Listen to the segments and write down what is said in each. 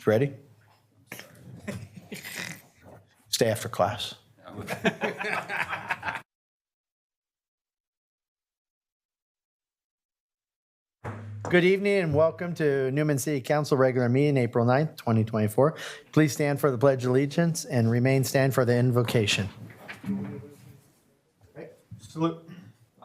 Ready? Stay after class. Good evening and welcome to Newman City Council regular meeting, April 9th, 2024. Please stand for the Pledge of Allegiance and remain stand for the invocation. Salute.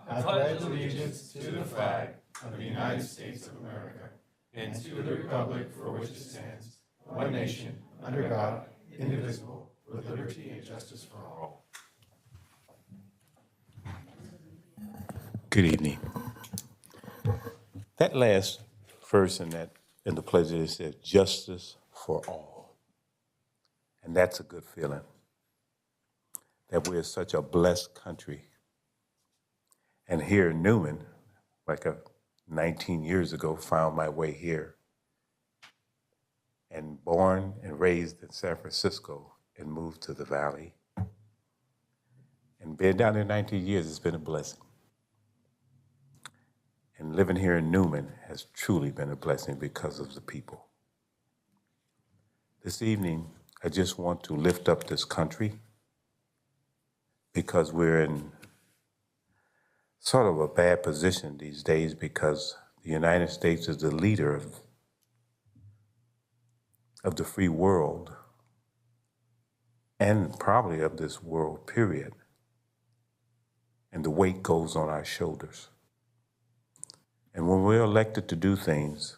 I pledge allegiance to the flag of the United States of America and to the republic for which it stands, one nation, under God, indivisible, with liberty and justice for all. Good evening. That last verse in the pledge it says justice for all. And that's a good feeling. That we're such a blessed country. And here in Newman, 19 years ago, found my way here. And born and raised in San Francisco and moved to the Valley. And being down there 19 years has been a blessing. And living here in Newman has truly been a blessing because of the people. This evening, I just want to lift up this country because we're in sort of a bad position these days because the United States is the leader of the free world and probably of this world, period. And the weight goes on our shoulders. And when we're elected to do things,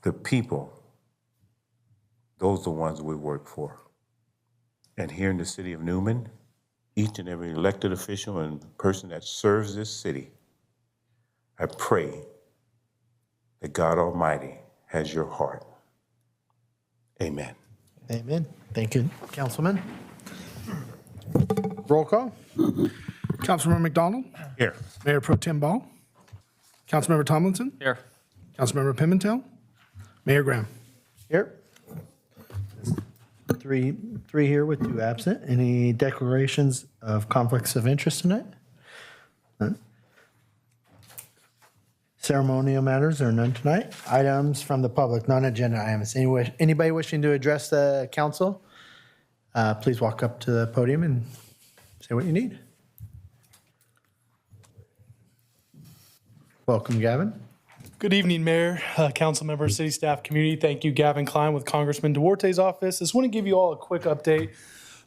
the people, those are the ones we work for. And here in the city of Newman, each and every elected official and person that serves this city, I pray that God Almighty has your heart. Amen. Amen. Thank you, Councilman. Roll call. Councilmember McDonald. Here. Mayor Pro Tem Ball. Councilmember Tomlinson. Here. Councilmember Pimentel. Mayor Graham. Here. Three here with 2 absent. Any declarations of conflicts of interest tonight? None. Ceremonial matters, there are none tonight. Items from the public, non-agenda items. Anybody wishing to address the council, please walk up to the podium and say what you need. Welcome, Gavin. Good evening, Mayor, council members, city staff, community. Thank you, Gavin Klein with Congressman Duarte's office. Just want to give you all a quick update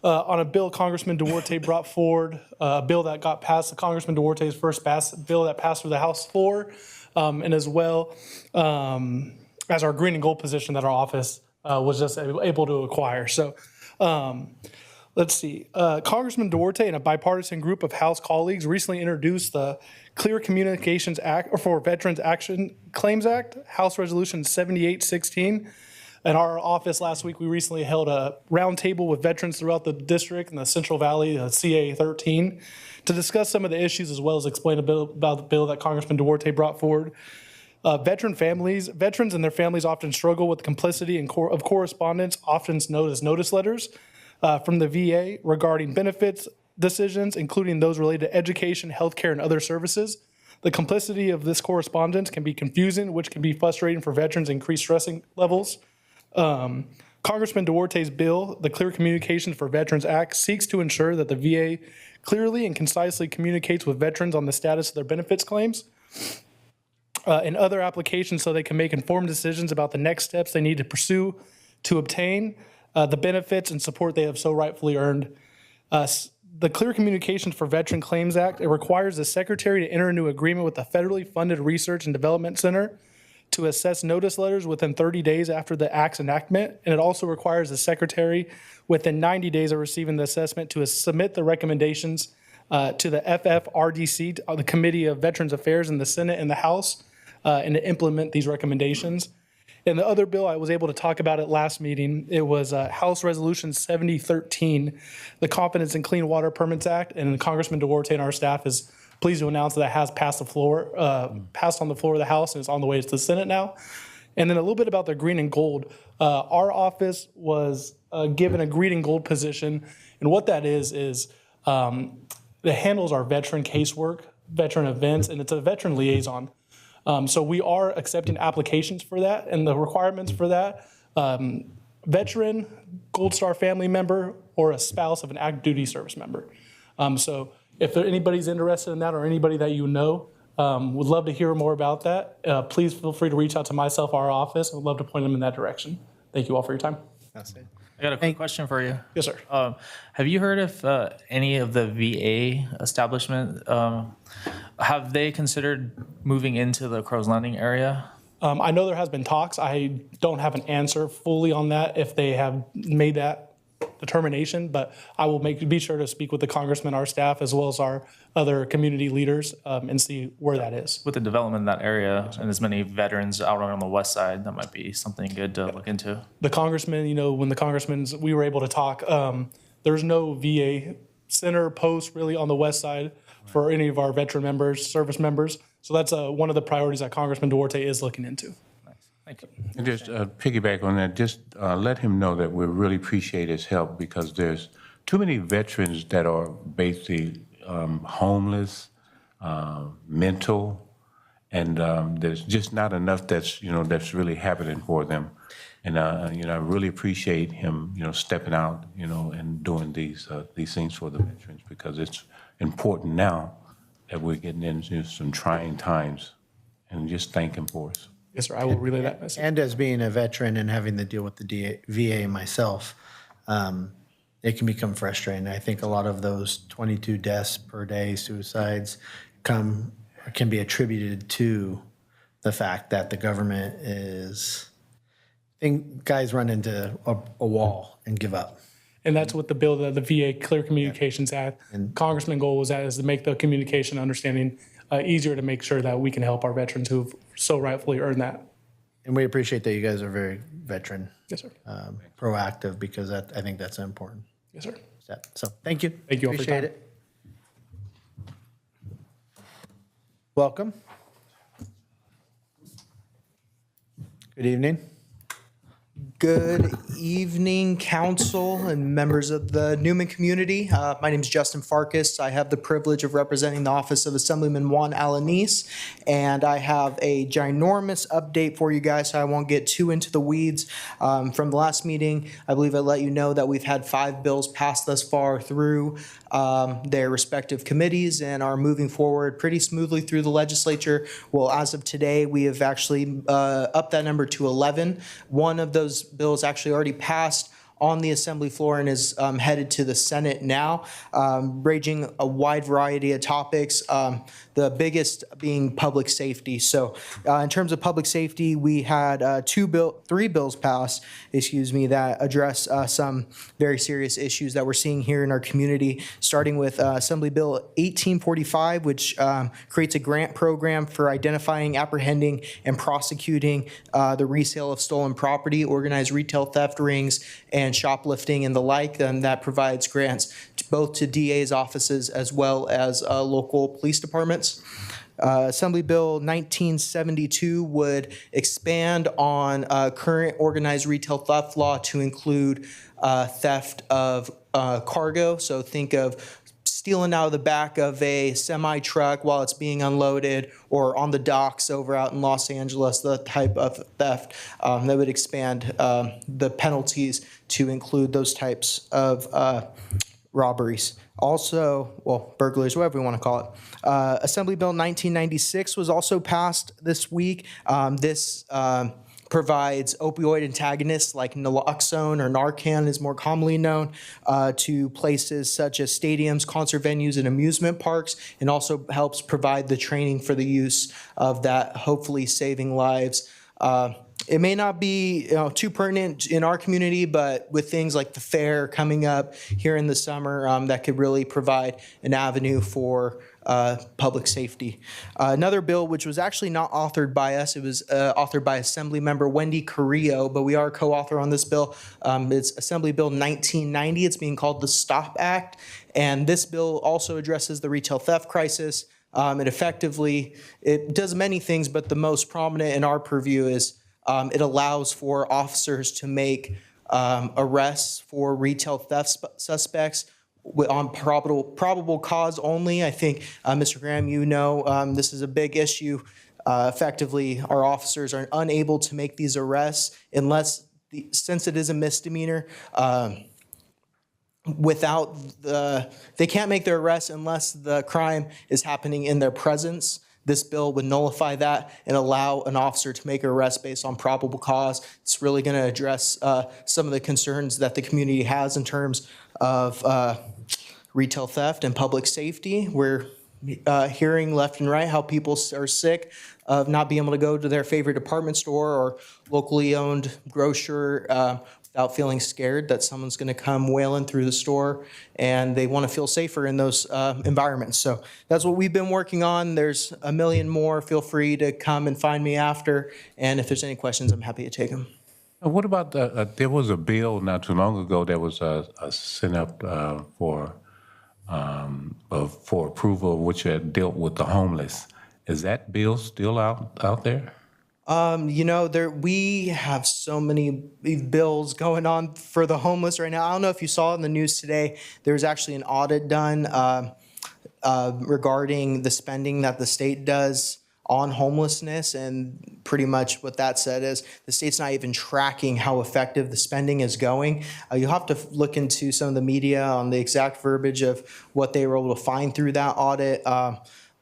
on a bill Congressman Duarte brought forward, a bill that got passed, Congressman Duarte's first bill that passed through the House floor, and as well as our green and gold position that our office was just able to acquire. So let's see. Congressman Duarte and a bipartisan group of House colleagues recently introduced the Clear Communications Act, or for Veterans Action Claims Act, House Resolution 7816. In our office last week, we recently held a roundtable with veterans throughout the district and the Central Valley, CA 13, to discuss some of the issues as well as explain a bit about the bill that Congressman Duarte brought forward. Veterans and their families often struggle with the complicity of correspondence, often known as notice letters, from the VA regarding benefits decisions, including those related to education, healthcare, and other services. The complicity of this correspondence can be confusing, which can be frustrating for veterans and increase stressing levels. Congressman Duarte's bill, the Clear Communications for Veterans Act, seeks to ensure that the VA clearly and concisely communicates with veterans on the status of their benefits claims and other applications so they can make informed decisions about the next steps they need to pursue to obtain the benefits and support they have so rightfully earned. The Clear Communications for Veteran Claims Act, it requires the Secretary to enter into agreement with the federally funded Research and Development Center to assess notice letters within 30 days after the Act's enactment, and it also requires the Secretary within 90 days of receiving the assessment to submit the recommendations to the FFRDC, the Committee of Veterans Affairs in the Senate and the House, and to implement these recommendations. And the other bill, I was able to talk about it last meeting. It was House Resolution 7013, the Confidence in Clean Water Permits Act, and Congressman Duarte and our staff is pleased to announce that it has passed on the floor of the House and is on the way to the Senate now. And then a little bit about the green and gold. Our office was given a green and gold position, and what that is it handles our veteran casework, veteran events, and it's a veteran liaison. So we are accepting applications for that, and the requirements for that, veteran, Gold Star family member, or a spouse of an active duty service member. So if anybody's interested in that, or anybody that you know, would love to hear more about that, please feel free to reach out to myself or our office. I'd love to point them in that direction. Thank you all for your time. That's it. I got a quick question for you. Yes, sir. Have you heard of any of the VA establishment? Have they considered moving into the Crow's Landing area? I know there has been talks. I don't have an answer fully on that if they have made that determination, but I will be sure to speak with the congressman, our staff, as well as our other community leaders and see where that is. With the development in that area and as many veterans out on the west side, that might be something good to look into. The congressman, when the congressman's, we were able to talk, there's no VA center post really on the west side for any of our veteran members, service members. So that's one of the priorities that Congressman Duarte is looking into. Thank you. And just piggyback on that, just let him know that we really appreciate his help because there's too many veterans that are basically homeless, mental, and there's just not enough that's really happening for them. And I really appreciate him, stepping out, and doing these things for the veterans because it's important now that we're getting into some trying times, and just thank him for us. Yes, sir. I will relay that message. And as being a veteran and having to deal with the VA myself, it can become frustrating. I think a lot of those 22 deaths per day, suicides, can be attributed to the fact that the government is, guys run into a wall and give up. And that's what the bill, the VA Clear Communications Act, Congressman goal was that is to make the communication understanding easier to make sure that we can help our veterans who've so rightfully earned that. And we appreciate that you guys are very veteran Yes, sir. proactive because I think that's important. Yes, sir. So thank you. Thank you all for your Appreciate time. it. Welcome. Good evening. Good evening, council and members of the Newman community. My name is Justin Farkas. I have the privilege of representing the office of Assemblyman Juan Alanis, and I have a ginormous update for you guys, so I won't get too into the weeds. From the last meeting, I believe I let you know that we've had 5 bills passed thus far through their respective committees and are moving forward pretty smoothly through the legislature. Well, as of today, we have actually upped that number to 11. One of those bills actually already passed on the assembly floor and is headed to the Senate now, ranging a wide variety of topics, the biggest being public safety. So in terms of public safety, we had 3 bills passed, that address some very serious issues that we're seeing here in our community, starting with Assembly Bill 1845, which creates a grant program for identifying, apprehending, and prosecuting the resale of stolen property, organized retail theft rings, and shoplifting and the like, and that provides grants both to DA's offices as well as local police departments. Assembly Bill 1972 would expand on current organized retail theft law to include theft of cargo. So think of stealing out of the back of a semi-truck while it's being unloaded, or on the docks over out in Los Angeles, the type of theft that would expand the penalties to include those types of robberies. Also, well, burglaries, whatever we want to call it. Assembly Bill 1996 was also passed this week. This provides opioid antagonists like naloxone, or Narcan is more commonly known, to places such as stadiums, concert venues, and amusement parks, and also helps provide the training for the use of that, hopefully saving lives. It may not be too pertinent in our community, but with things like the fair coming up here in the summer, that could really provide an avenue for public safety. Another bill, which was actually not authored by us, it was authored by Assembly Member Wendy Carrillo, but we are co-author on this bill. It's Assembly Bill 1990. It's being called the STOP Act, and this bill also addresses the retail theft crisis. It does many things, but the most prominent in our purview is it allows for officers to make arrests for retail theft suspects on probable cause only. I think, Mr. Graham, this is a big issue effectively, our officers are unable to make these arrests unless, since it is a misdemeanor, they can't make their arrest unless the crime is happening in their presence. This bill would nullify that and allow an officer to make an arrest based on probable cause. It's really going to address some of the concerns that the community has in terms of retail theft and public safety. We're hearing left and right how people are sick of not being able to go to their favorite department store or locally owned grocer without feeling scared that someone's going to come wailing through the store, and they want to feel safer in those environments. So that's what we've been working on. There's a million more. Feel free to come and find me after, and if there's any questions, I'm happy to take them. What about there was a bill not too long ago that was sent up for approval, which had dealt with the homeless. Is that bill still out there? We have so many bills going on for the homeless right now. I don't know if you saw in the news today, there was actually an audit done regarding the spending that the state does on homelessness, and pretty much what that said is the state's not even tracking how effective the spending is going. You'll have to look into some of the media on the exact verbiage of what they were able to find through that audit,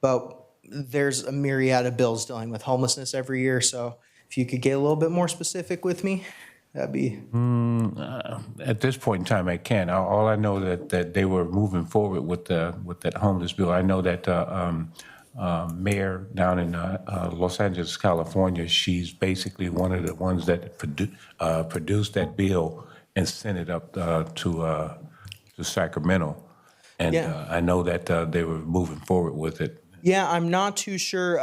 but there's a myriad of bills dealing with homelessness every year. So if you could get a little bit more specific with me, that'd be. At this point in time, I can't. All I know that they were moving forward with that homeless bill. I know that mayor down in Los Angeles, California, she's basically one of the ones that produced that bill and sent it up to Sacramento. And Yeah. I know that they were moving forward with it. Yeah, I'm not too sure.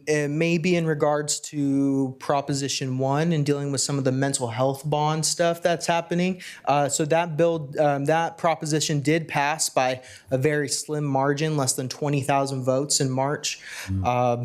It may be in regards to Proposition 1 and dealing with some of the mental health bond stuff that's happening. So that bill, that proposition did pass by a very slim margin, less than 20,000 votes in March.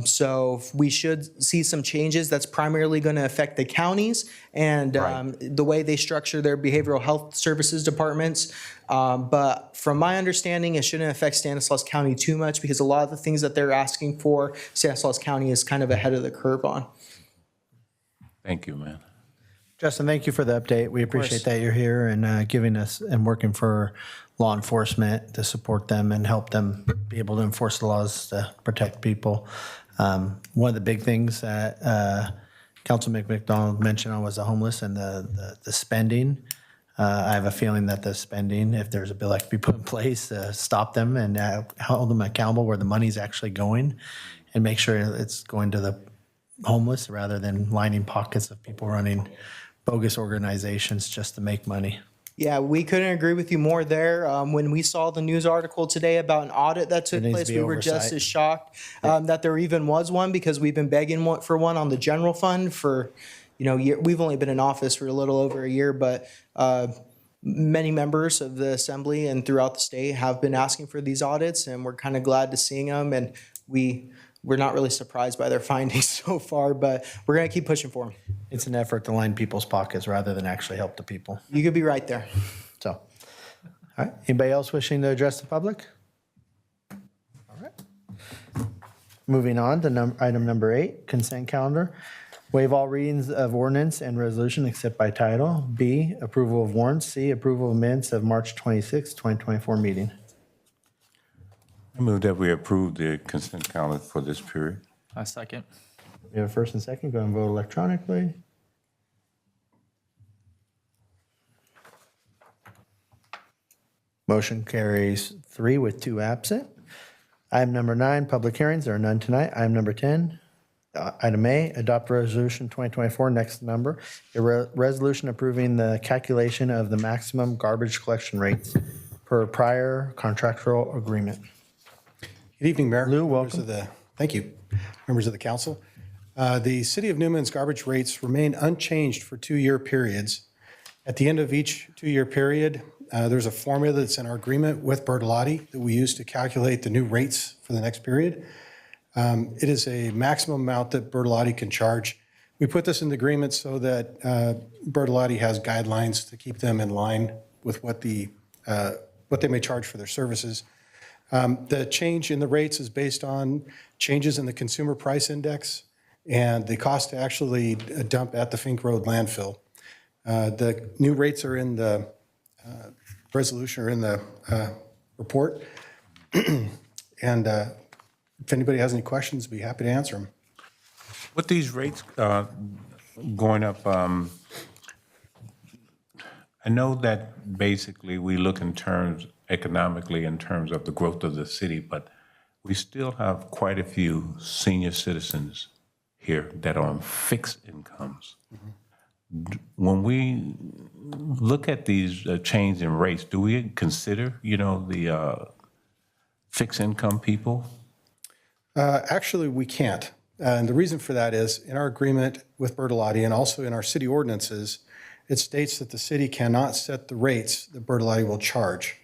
So we should see some changes. That's primarily going to affect the counties and the way they structure their behavioral health services departments. But from my understanding, it shouldn't affect Stanislaus County too much because a lot of the things that they're asking for, Stanislaus County is kind of ahead of the curve on. Thank you, man. Justin, thank you for the update. We appreciate that you're here and giving us and working for law enforcement to support them and help them be able to enforce the laws to protect people. One of the big things that Councilman McDonald mentioned was the homeless and the spending. I have a feeling that the spending, if there's a bill that could be put in place to stop them and hold them accountable where the money's actually going and make sure it's going to the homeless rather than lining pockets of people running bogus organizations just to make money. Yeah, we couldn't agree with you more there. When we saw the news article today about an audit that took There needs place, to be we were just oversight. as shocked that there even was one because we've been begging for one on the general fund for, we've only been in office for a little over a year, but many members of the assembly and throughout the state have been asking for these audits, and we're kind of glad to seeing them. And we're not really surprised by their findings so far, but we're going to keep pushing for them. It's an effort to line people's pockets rather than actually help the people. You could be right there. So, all right. Anybody else wishing to address the public? All right. Moving on to item number 8, consent calendar. Waive all readings of ordinance and resolution except by title. B, approval of warrants. C, approval of minutes of March 26, 2024 meeting. I move that we approve the consent calendar for this period. A second. We have a first and second. Go and vote electronically. Motion carries 3 with 2 absent. Item number 9, public hearings. There are none tonight. Item number 10, item A, adopt resolution 2024, next number, a resolution approving the calculation of the maximum garbage collection rates per prior contractual agreement. Good evening, Mayor. Lou, Members welcome. of the- Thank you, members of the council. The City of Newman's garbage rates remain unchanged for 2-year periods. At the end of each 2-year period, there's a formula that's in our agreement with Bertolotti that we use to calculate the new rates for the next period. It is a maximum amount that Bertolotti can charge. We put this in the agreement so that Bertolotti has guidelines to keep them in line with what they may charge for their services. The change in the rates is based on changes in the consumer price index and the cost to actually dump at the Fink Road landfill. The new rates are in the resolution or in the report. And if anybody has any questions, I'd be happy to answer them. With these rates going up, I know that basically we look in terms economically in terms of the growth of the city, but we still have quite a few senior citizens here that are on fixed incomes. When we look at these change in rates, do we consider, the fixed income people? Actually, we can't. And the reason for that is in our agreement with Bertolotti and also in our city ordinances, it states that the city cannot set the rates that Bertolotti will charge.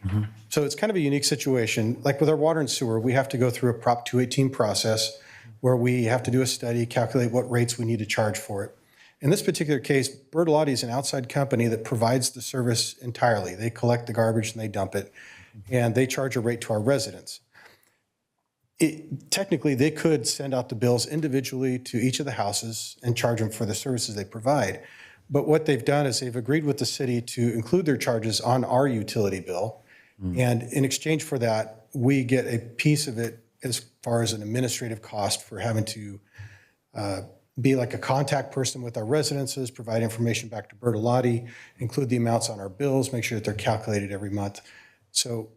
So it's kind of a unique situation. Like with our water and sewer, we have to go through a Prop 218 process where we have to do a study, calculate what rates we need to charge for it. In this particular case, Bertolotti is an outside company that provides the service entirely. They collect the garbage and they dump it, and they charge a rate to our residents. Technically, they could send out the bills individually to each of the houses and charge them for the services they provide. But what they've done is they've agreed with the city to include their charges on our utility bill. And in exchange for that, we get a piece of it as far as an administrative cost for having to be like a contact person with our residences, provide information back to Bertolotti, include the amounts on our bills, make sure that they're calculated every month. So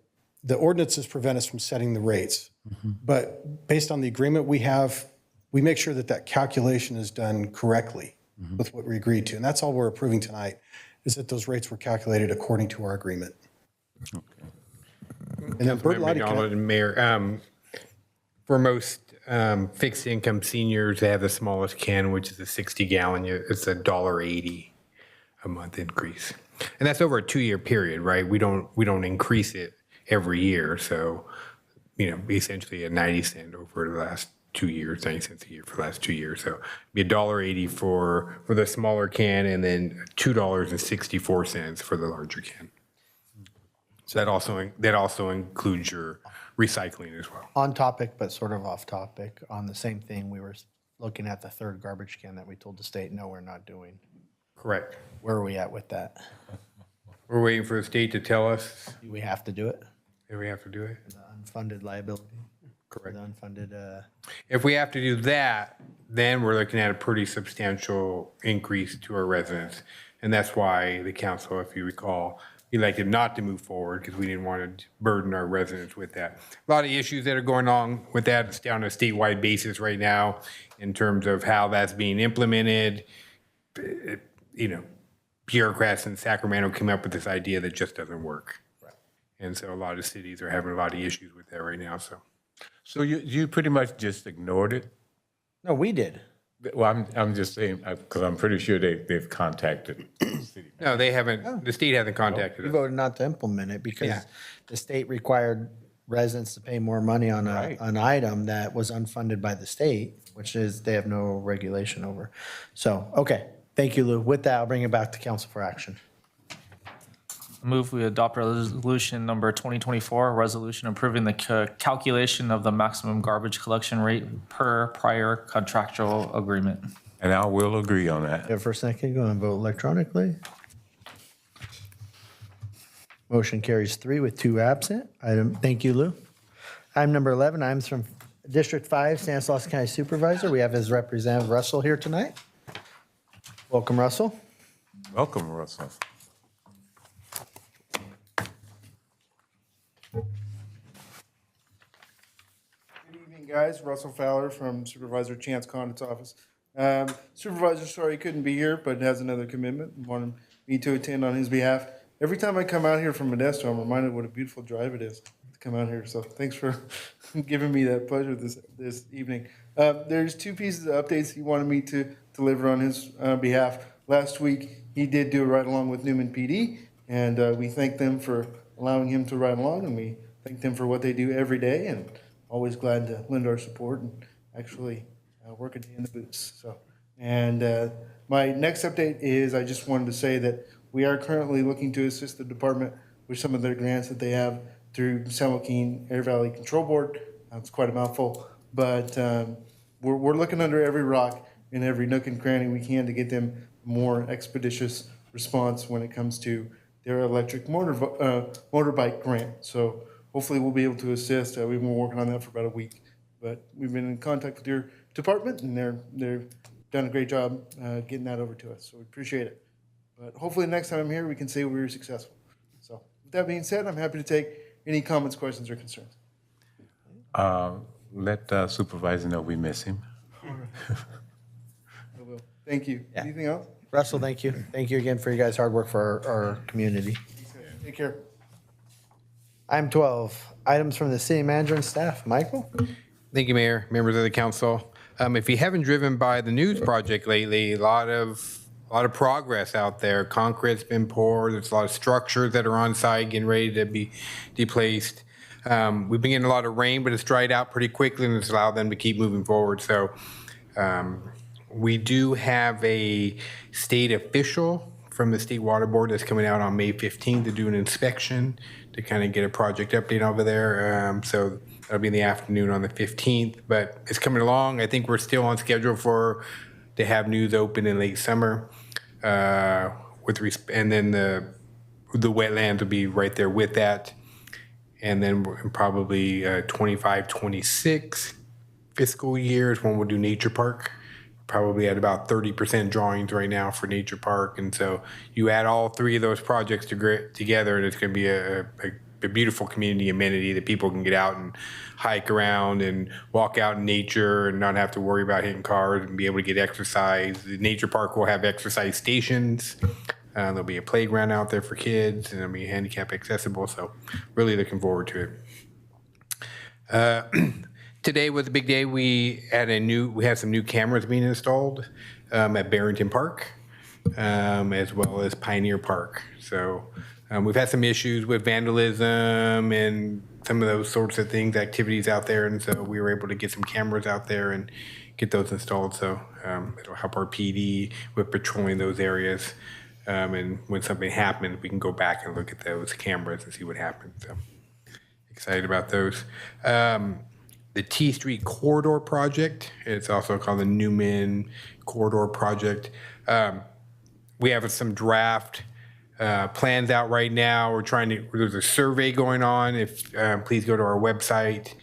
the ordinances prevent us from setting the rates. But based on the agreement we have, we make sure that that calculation is done correctly with what we agreed to. And that's all we're approving tonight, is that those rates were calculated according to our agreement. And then Bertolotti, McDonald and Mayor, for most fixed income seniors, they have the smallest can, which is a 60-gallon. It's $1.80 a month increase, and that's over a 2-year period, right? We don't increase it every year, so essentially a 90 cent over the last 2 years, 90 cents a year for the last 2 years. So it'd be $1.80 for the smaller can, and then $2.64 for the larger can. So that also includes your recycling as well. On topic, but sort of off topic, on the same thing, we were looking at the third garbage can that we told the state, no, we're not doing. Correct. Where are we at with that? We're waiting for the state to tell us Do we have to do it? if we have to do it. The unfunded liability? Correct. The unfunded, If we have to do that, then we're looking at a pretty substantial increase to our residents. And that's why the council, if you recall, elected not to move forward because we didn't want to burden our residents with that. A lot of issues that are going on with that. It's down on a statewide basis right now in terms of how that's being implemented. Bureaucrats in Sacramento came up with this idea that just doesn't work. And so a lot of cities are having a lot of issues with that right now, So you pretty much just ignored it? no, we did. Well, I'm just saying, because I'm pretty sure they've contacted the city. No, they haven't, the state hasn't contacted We us. voted not to implement it because the state required residents to pay more money on an item that was unfunded by the state, which is they have no regulation over. So, okay, thank you, Lou. With that, I'll bring it back to council for action. Move we adopt resolution number 2024, resolution approving the calculation of the maximum garbage collection rate per prior contractual agreement. And I will agree on that. For a second, go and vote electronically. Motion carries 3 with 2 absent. Thank you, Lou. Item number 11, items from District 5, Stanislaus County Supervisor. We have his representative, Russell, here tonight. Welcome, Russell. Welcome, Russell. Good evening, guys. Russell Fowler from Supervisor Chance Condit's office. Supervisor, sorry he couldn't be here, but has another commitment and wanted me to attend on his behalf. Every time I come out here from Modesto, I'm reminded what a beautiful drive it is to come out here. So thanks for giving me that pleasure this evening. There's 2 pieces of updates he wanted me to deliver on his behalf. Last week, he did do a ride-along with Newman PD, and we thank them for allowing him to ride along, and we thank them for what they do every day, and always glad to lend our support and actually work a day in the boots. So, and my next update is I just wanted to say that we are currently looking to assist the department with some of their grants that they have through San Joaquin Air Valley Control Board. It's quite a mouthful, but we're looking under every rock in every nook and cranny we can to get them a more expeditious response when it comes to their electric motorbike grant. So hopefully we'll be able to assist. We've been working on that for about a week, but we've been in contact with your department, and they've done a great job getting that over to us. So we appreciate it. But hopefully next time I'm here, we can say we were successful. So with that being said, I'm happy to take any comments, questions, or concerns. Let Supervisor know we miss him. I will. Thank you. Yeah. Anything else? Russell, thank you. Thank you again for your guys' hard work for our community. Take care. Item 12, items from the city manager and staff. Michael? Thank you, Mayor, members of the council. If you haven't driven by the news project lately, a lot of progress out there. Concrete's been poured. There's a lot of structures that are on site getting ready to be deplaced. We've been getting a lot of rain, but it's dried out pretty quickly, and it's allowed them to keep moving forward. So we do have a state official from the State Water Board that's coming out on May 15th to do an inspection to kind of get a project update over there. So that'll be in the afternoon on the 15th, but it's coming along. I think we're still on schedule to have news open in late summer. And then the wetlands will be right there with that. And then probably 25, 26 fiscal years when we'll do Nature Park. Probably at about 30% drawings right now for Nature Park. And so you add all three of those projects together, and it's going to be a beautiful community amenity that people can get out and hike around and walk out in nature and not have to worry about hitting cars and be able to get exercise. The Nature Park will have exercise stations. There'll be a playground out there for kids, and it'll be handicap accessible. So really looking forward to it. Today was a big day. We had some new cameras being installed at Barrington Park, as well as Pioneer Park. So we've had some issues with vandalism and some of those sorts of things, activities out there, and so we were able to get some cameras out there and get those installed. So it'll help our PD with patrolling those areas. And when something happens, we can go back and look at those cameras and see what happened. So excited about those. The T Street Corridor Project, it's also called the Newman Corridor Project. We have some draft plans out right now. There's a survey going on. Please go to our website.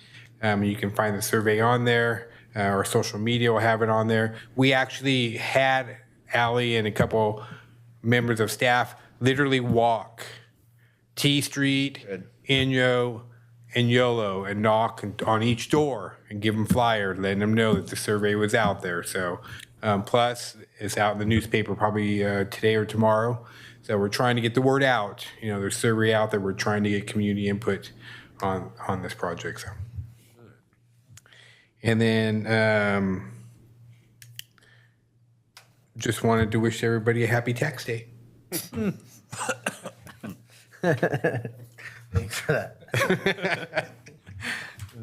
You can find the survey on there. Our social media will have it on there. We actually had Allie and a couple members of staff literally walk T Street, Inyo, and YOLO and knock on each door and give them flyers, letting them know that the survey was out there. So plus it's out in the newspaper probably today or tomorrow. So we're trying to get the word out. There's a survey out there. We're trying to get community input on this project. So. And then just wanted to wish everybody a happy tax day. Thanks for that.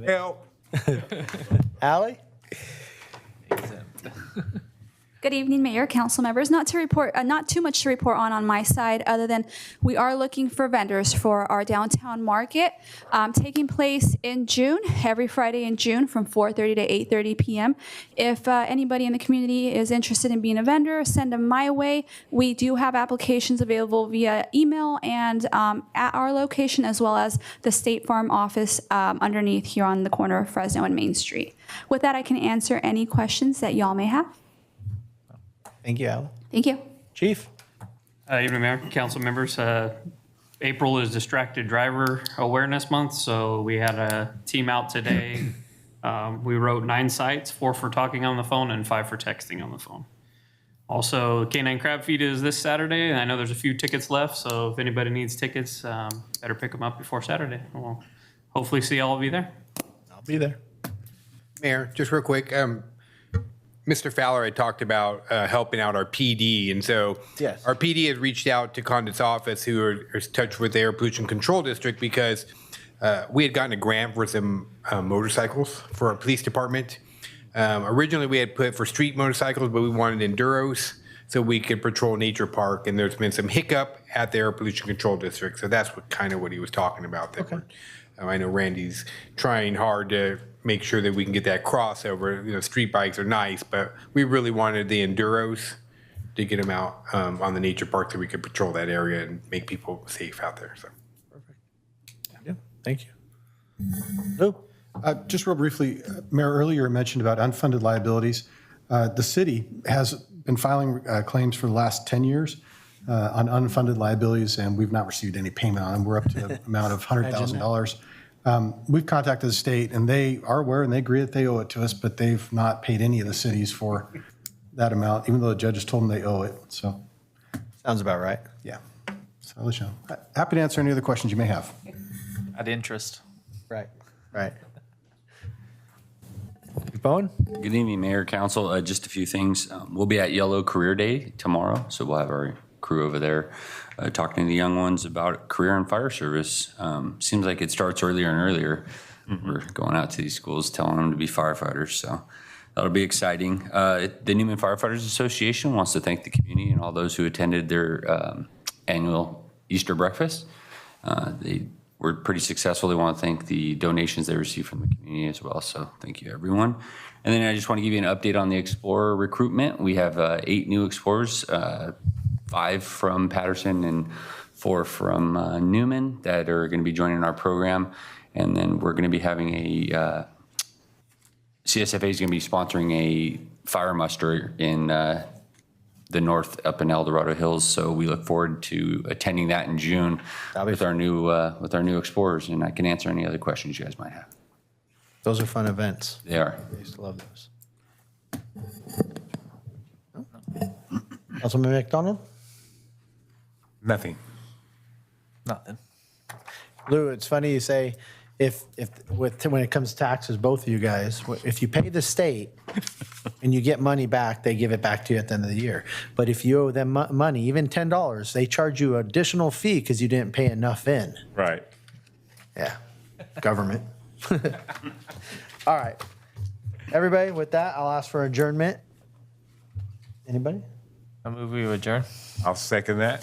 Help. Allie? Good evening, Mayor, council members. Not too much to report on my side, other than we are looking for vendors for our downtown market, taking place in June, every Friday in June from 4:30 to 8:30 p.m. If anybody in the community is interested in being a vendor, send them my way. We do have applications available via email and at our location, as well as the State Farm office underneath here on the corner of Fresno and Main Street. With that, I can answer any questions that y'all may have. Thank you, Allie. Thank you. Chief? Evening, Mayor, council members. April is Distracted Driver Awareness Month, so we had a team out today. We wrote 9 sites, 4 for talking on the phone and 5 for texting on the phone. Also, Canine Crab Feed is this Saturday, and I know there's a few tickets left, so if anybody needs tickets, better pick them up before Saturday. We'll hopefully see all of you there. I'll be there. Mayor, just real quick, Mr. Fowler had talked about helping out our PD, and so Yes. our PD has reached out to Condit's office, who are in touch with the Air Pollution Control District, because we had gotten a grant for some motorcycles for our police department. Originally, we had put for street motorcycles, but we wanted enduros so we could patrol Nature Park, and there's been some hiccup at the Air Pollution Control District, so that's what he was talking about. That I know Randy's trying hard to make sure that we can get that crossover. You know, street bikes are nice, but we really wanted the enduros to get them out on the nature park so we could patrol that area and make people safe out there. So. Yeah, thank you. Lou? Just real briefly, Mayor, earlier mentioned about unfunded liabilities. The city has been filing claims for the last 10 years on unfunded liabilities, and we've not received any payment on them. We're up to an amount of $100,000. We've contacted the state, and they are aware, and they agree that they owe it to us, but they've not paid any of the cities for that amount, even though the judges told them they owe it. So, Sounds about right. yeah. So I'll let you know. Happy to answer any other questions you may have. At interest. Right, right. Bowen? Good evening, Mayor, Council. Just a few things. We'll be at Yellow Career Day tomorrow, so we'll have our crew over there talking to the young ones about career and fire service. Seems like it starts earlier and earlier. We're going out to these schools telling them to be firefighters, so that'll be exciting. The Newman Firefighters Association wants to thank the community and all those who attended their annual Easter breakfast. They were pretty successful. They want to thank the donations they received from the community as well. So thank you, everyone. And then I just want to give you an update on the Explorer recruitment. We have 8 new Explorers, 5 from Patterson and 4 from Newman that are going to be joining our program. And then we're going to be having a, CSFA is going to be sponsoring a fire muster in the north up in El Dorado Hills. So we look forward to attending that in June with our new Explorers, and I can answer any other questions you guys might have. Those are fun events. They are. I used to love those. Councilman McDonald? Nothing. Nothing. Lou, it's funny you say, when it comes to taxes, both of you guys, if you pay the state and you get money back, they give it back to you at the end of the year. But if you owe them money, even $10, they charge you an additional fee because you didn't pay enough in. Right. Yeah, government. All right. Everybody, with that, I'll ask for adjournment. Anybody? I move we adjourn. I'll second that.